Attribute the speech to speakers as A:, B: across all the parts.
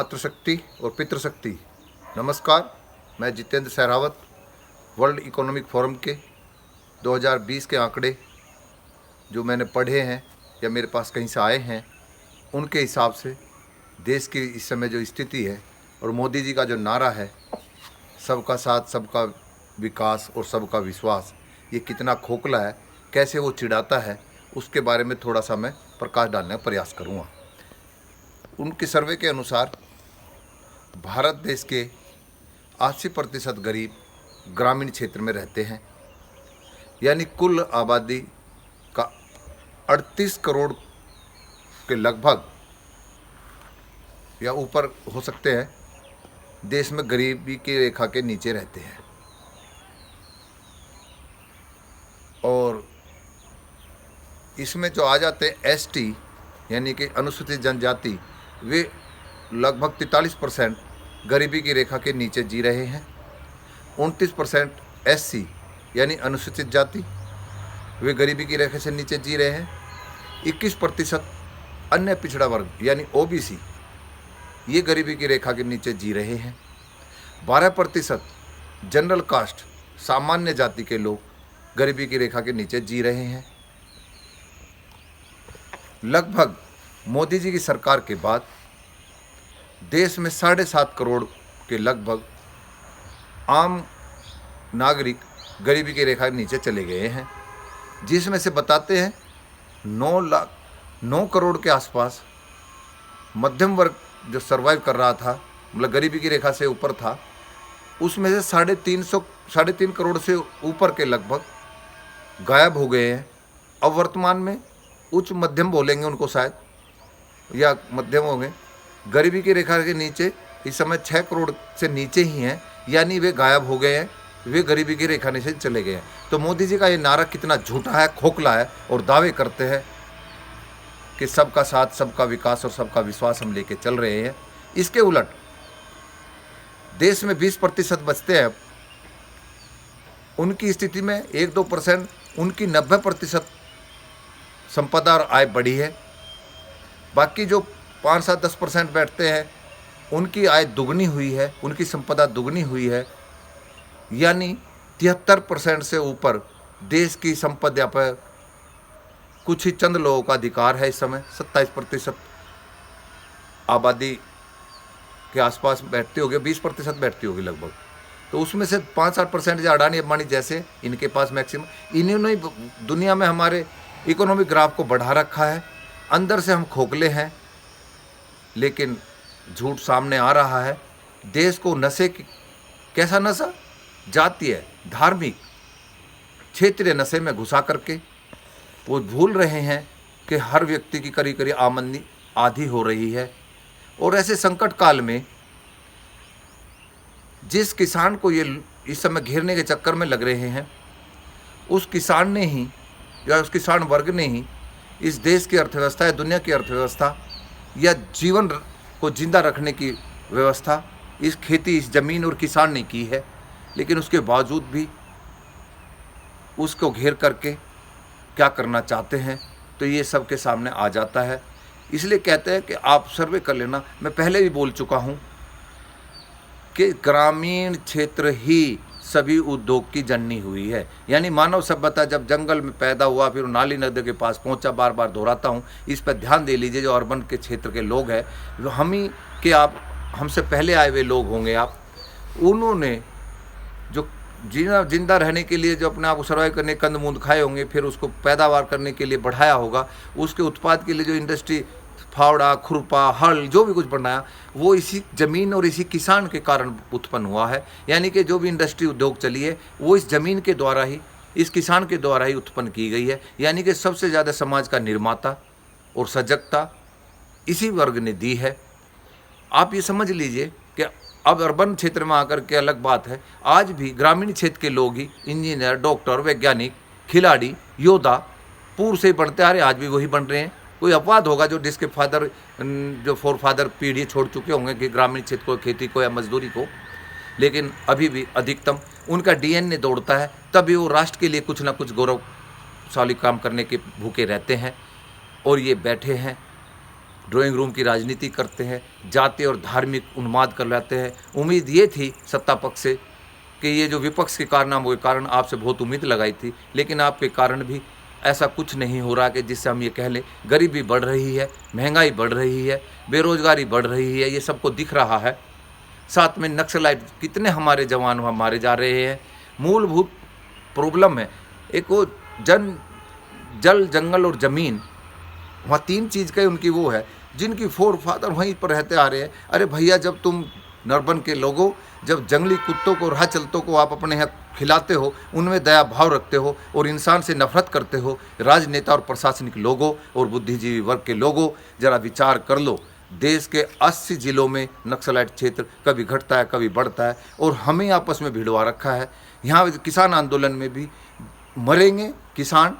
A: मातृशक्ति और पितृशक्ति। नमस्कार, मैं Jitendra Sehrawat. World economic forum के 2020 के आंकड़े जो मैंने पढ़े हैं या मेरे पास कहीं से आए हैं, उनके हिसाब से देश की इस समय जो स्थिति है और मोदी जी का जो नारा है, सबका साथ, सबका विकास और सबका विश्वास, ये कितना खोखला है, कैसे वो चिढ़ाता है, उसके बारे में थोड़ा सा मैं प्रकाश डालने का प्रयास करूँगा। उनके सर्वे के अनुसार भारत देश के 80% गरीब ग्रामीण क्षेत्र में रहते हैं, यानी कुल आबादी का 38 करोड़ के लगभग या ऊपर हो सकते हैं देश में गरीबी की रेखा के नीचे रहते हैं। और इसमें जो आ जाते हैं एसटी यानी कि अनुसूचित जनजाति, वे लगभग 43% गरीबी की रेखा के नीचे जी रहे हैं। 29% एससी यानी अनुसूचित जाति, वे गरीबी की रेखा से नीचे जी रहे हैं। 21% अन्य पिछड़ा वर्ग यानी ओबीसी, ये गरीबी की रेखा के नीचे जी रहे हैं। 12% जनरल कास्ट सामान्य जाति के लोग गरीबी की रेखा के नीचे जी रहे हैं। लगभग मोदी जी की सरकार के बाद देश में 7.5 करोड़ के लगभग आम नागरिक गरीबी की रेखा के नीचे चले गए हैं, जिसमें से बताते हैं 9 करोड़ के आसपास मध्यम वर्ग जो सर्वाइव कर रहा था, मतलब गरीबी की रेखा से ऊपर था, उसमें से 3.5 करोड़ से ऊपर के लगभग गायब हो गए हैं। अब वर्तमान में उच्च मध्यम बोलेंगे उनको शायद, या मध्यम होंगे। गरीबी की रेखा के नीचे इस समय 6 करोड़ से नीचे ही हैं, यानी वे गायब हो गए हैं, वे गरीबी की रेखा नीचे चले गए हैं। तो मोदी जी का ये नारा कितना झूठा है, खोखला है, और दावे करते हैं कि सबका साथ, सबका विकास और सबका विश्वास हम लेके चल रहे हैं। इसके उलट देश में 20% बचते हैं, उनकी स्थिति में 1-2%, उनकी 90% संपदा और आय बढ़ी है। बाकी जो 5-7-10% बैठते हैं, उनकी आय दुगनी हुई है, उनकी संपदा दुगनी हुई है, यानी 73% से ऊपर देश की संपदा पर कुछ ही चंद लोगों का अधिकार है। इस समय 27% आबादी के आसपास बैठती होगी, 20% बैठती होगी लगभग। तो उसमें से 5-8% जो अडानी अंबानी जैसे, इनके पास मैक्सिमम, इन्होंने दुनिया में हमारे इकोनॉमिक ग्राफ को बढ़ा रखा है। अंदर से हम खोखले हैं, लेकिन झूठ सामने आ रहा है। देश को नशे की, कैसा नशा, जातीय, धार्मिक, क्षेत्रीय नशे में घुसा करके वो भूल रहे हैं कि हर व्यक्ति की करीब करीब आमदनी आधी हो रही है। और ऐसे संकट काल में जिस किसान को ये इस समय घेरने के चक्कर में लग रहे हैं, उस किसान ने ही या उस किसान वर्ग ने ही इस देश की अर्थव्यवस्था या दुनिया की अर्थव्यवस्था या जीवन को जिंदा रखने की व्यवस्था इस खेती, इस ज़मीन और किसान ने की है। लेकिन उसके बावजूद भी उसको घेर करके क्या करना चाहते हैं, तो ये सबके सामने आ जाता है। इसलिए कहते हैं कि आप सर्वे कर लेना। मैं पहले भी बोल चुका हूँ कि ग्रामीण क्षेत्र ही सभी उद्योग की जननी हुई है। यानी मानव सभ्यता जब जंगल में पैदा हुआ, फिर नाली नदी के पास पहुंचा। बार बार दोहराता हूं, इस पर ध्यान दे लीजिए। जो अर्बन के क्षेत्र के लोग हैं, वो हम ही के, आप हमसे पहले आए हुए लोग होंगे आप, उन्होंने जो जिंदा रहने के लिए जो अपने आप को सर्वाइव करने कंदमूंद खाए होंगे, फिर उसको पैदावार करने के लिए बढ़ाया होगा। उसके उत्पाद के लिए जो इंडस्ट्री, फावड़ा, खुरपा, हल, जो भी कुछ बनाया, वो इसी ज़मीन और इसी किसान के कारण उत्पन्न हुआ है। यानी कि जो भी इंडस्ट्री उद्योग चली है, वो इस ज़मीन के द्वारा ही, इस किसान के द्वारा ही उत्पन्न की गई है। यानी कि सबसे ज़्यादा समाज का निर्माता और सजगता इसी वर्ग ने दी है। आप ये समझ लीजिए कि अब अर्बन क्षेत्र में आकर के अलग बात है, आज भी ग्रामीण क्षेत्र के लोग ही इंजीनियर, डॉक्टर, वैज्ञानिक, खिलाड़ी, योद्धा पूर्व से बनते आ रहे, आज भी वही बन रहे हैं। कोई अपवाद होगा जो जिसके फादर, जो फोर फादर पीढ़ी छोड़ चुके होंगे कि ग्रामीण क्षेत्र को, खेती को या मजदूरी को, लेकिन अभी भी अधिकतम उनका डीएनए दौड़ता है। तभी वो राष्ट्र के लिए कुछ ना कुछ गौरवशाली काम करने के भूखे रहते हैं। और ये बैठे हैं ड्राइंग रूम की राजनीति करते हैं, जाति और धार्मिक उन्माद कर लाते हैं। उम्मीद ये थी सत्ता पक्ष से कि ये जो विपक्ष के कारनामों के कारण आपसे बहुत उम्मीद लगाई थी, लेकिन आपके कारण भी ऐसा कुछ नहीं हो रहा कि जिससे हम ये कह लें गरीबी बढ़ रही है, महंगाई बढ़ रही है, बेरोजगारी बढ़ रही है, ये सबको दिख रहा है। साथ में नक्सलाइट कितने हमारे जवान वहाँ मारे जा रहे हैं। मूलभूत प्रॉब्लम है एक वो जल जंगल और ज़मीन, वहाँ 3 चीज़ का उनकी वो है जिनकी फोर फादर वहीं पर रहते आ रहे हैं। अरे भैया, जब तुम नरबन के लोगों, जब जंगली कुत्तों को, राह चलतों को आप अपने यहाँ खिलाते हो, उनमें दया भाव रखते हो और इंसान से नफरत करते हो, राजनेता और प्रशासनिक लोगों और बुद्धिजीवी वर्ग के लोगों, जरा विचार कर लो। देश के 80 जिलों में नक्सलाइट क्षेत्र कभी घटता है, कभी बढ़ता है और हमें आपस में भिड़वा रखा है। यहाँ किसान आंदोलन में भी मरेंगे किसान,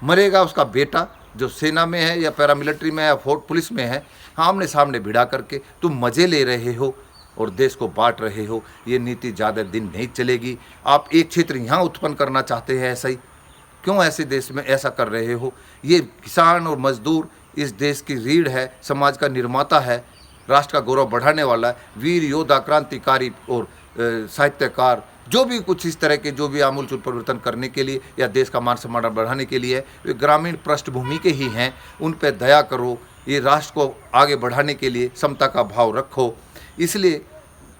A: मरेगा उसका बेटा जो सेना में है या पैरामिलिट्री में है या फोर्ट पुलिस में है, आमने सामने भिड़ा करके तुम मज़े ले रहे हो और देश को बांट रहे हो। ये नीति ज़्यादा दिन नहीं चलेगी। आप एक क्षेत्र यहाँ उत्पन्न करना चाहते हैं, ऐसा ही क्यों ऐसे देश में ऐसा कर रहे हो? ये किसान और मजदूर इस देश की रीढ़ है, समाज का निर्माता है, राष्ट्र का गौरव बढ़ाने वाला है। वीर योद्धा, क्रांतिकारी और साहित्यकार, जो भी कुछ इस तरह के जो भी आमूलचूल परिवर्तन करने के लिए या देश का मान सम्मान बढ़ाने के लिए वे ग्रामीण पृष्ठभूमि के ही हैं। उन पर दया करो, ये राष्ट्र को आगे बढ़ाने के लिए समता का भाव रखो। इसलिए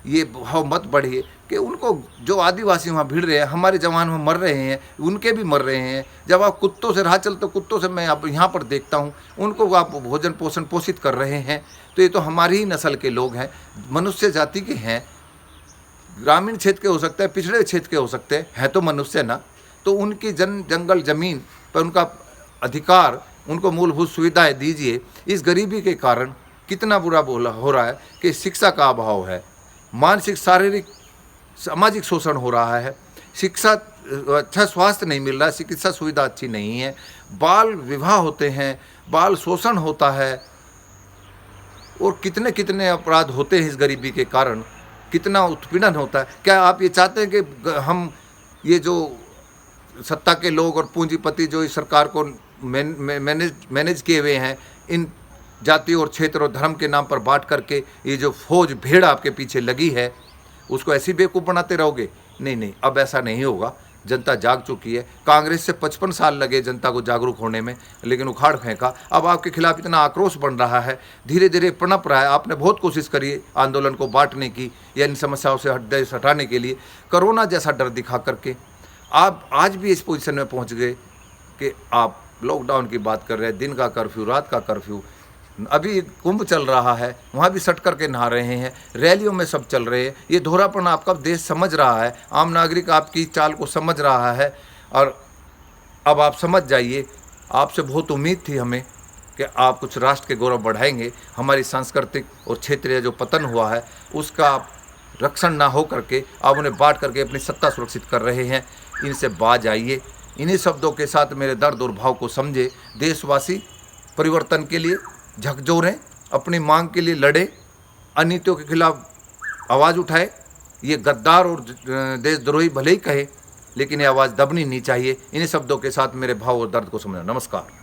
A: ये भाव मत बढ़िए कि उनको जो आदिवासी वहाँ भिड़ रहे हैं, हमारे जवान वहाँ मर रहे हैं, उनके भी मर रहे हैं। जब आप कुत्तों से राह चलते, कुत्तों से मैं अब यहाँ पर देखता हूँ, उनको आप भोजन पोषण पोषित कर रहे हैं, तो ये तो हमारी ही नस्ल के लोग हैं, मनुष्य जाति के हैं। ग्रामीण क्षेत्र के हो सकते हैं, पिछड़े क्षेत्र के हो सकते हैं तो मनुष्य ना। तो उनकी जंगल ज़मीन पर उनका अधिकार, उनको मूलभूत सुविधाएँ दीजिए। इस गरीबी के कारण कितना बुरा बोला हो रहा है कि शिक्षा का अभाव है, मानसिक शारीरिक सामाजिक शोषण हो रहा है, शिक्षा अच्छा स्वास्थ्य नहीं मिल रहा है, चिकित्सा सुविधा अच्छी नहीं है, बाल विवाह होते हैं, बाल शोषण होता है और कितने कितने अपराध होते हैं इस गरीबी के कारण, कितना उत्पीड़न होता है। क्या आप ये चाहते हैं कि हम ये जो सत्ता के लोग और पूंजीपति जो इस सरकार को मैनेज किए हुए हैं, इन जाति और क्षेत्र और धर्म के नाम पर बांट करके ये जो फौज भेड़ आपके पीछे लगी है, उसको ऐसी बेवकूफ़ बनाते रहोगे? नहीं नहीं, अब ऐसा नहीं होगा। जनता जाग चुकी है। कांग्रेस से 55 साल लगे जनता को जागरूक होने में, लेकिन उखाड़ फेंका। अब आपके खिलाफ इतना आक्रोश बन रहा है, धीरे धीरे पनप रहा है। आपने बहुत कोशिश करी आंदोलन को बांटने की या इन समस्याओं से देश हटाने के लिए, कोरोना जैसा डर दिखा करके आप आज भी इस पोजीशन में पहुंच गए कि आप लॉकडाउन की बात कर रहे हैं, दिन का कर्फ्यू, रात का कर्फ्यू। अभी कुंभ चल रहा है, वहाँ भी सट करके नहा रहे हैं, रैलियों में सब चल रहे हैं। ये दोहरापन आपका देश समझ रहा है, आम नागरिक आपकी चाल को समझ रहा है और अब आप समझ जाइए। आपसे बहुत उम्मीद थी हमें कि आप कुछ राष्ट्र के गौरव बढ़ाएंगे। हमारी सांस्कृतिक और क्षेत्रीय जो पतन हुआ है उसका आप रक्षण ना हो करके आप उन्हें बांट करके अपनी सत्ता सुरक्षित कर रहे हैं। इनसे बाज आइए। इन्हीं शब्दों के साथ मेरे दर्द और भाव को समझे। देशवासी परिवर्तन के लिए झकझोरें, अपनी मांग के लिए लड़े, अनीतियों के खिलाफ आवाज़ उठाए। ये गद्दार और देशद्रोही भले ही कहे, लेकिन ये आवाज़ दबनी नहीं चाहिए। इन्हीं शब्दों के साथ मेरे भाव और दर्द को समझना। नमस्कार।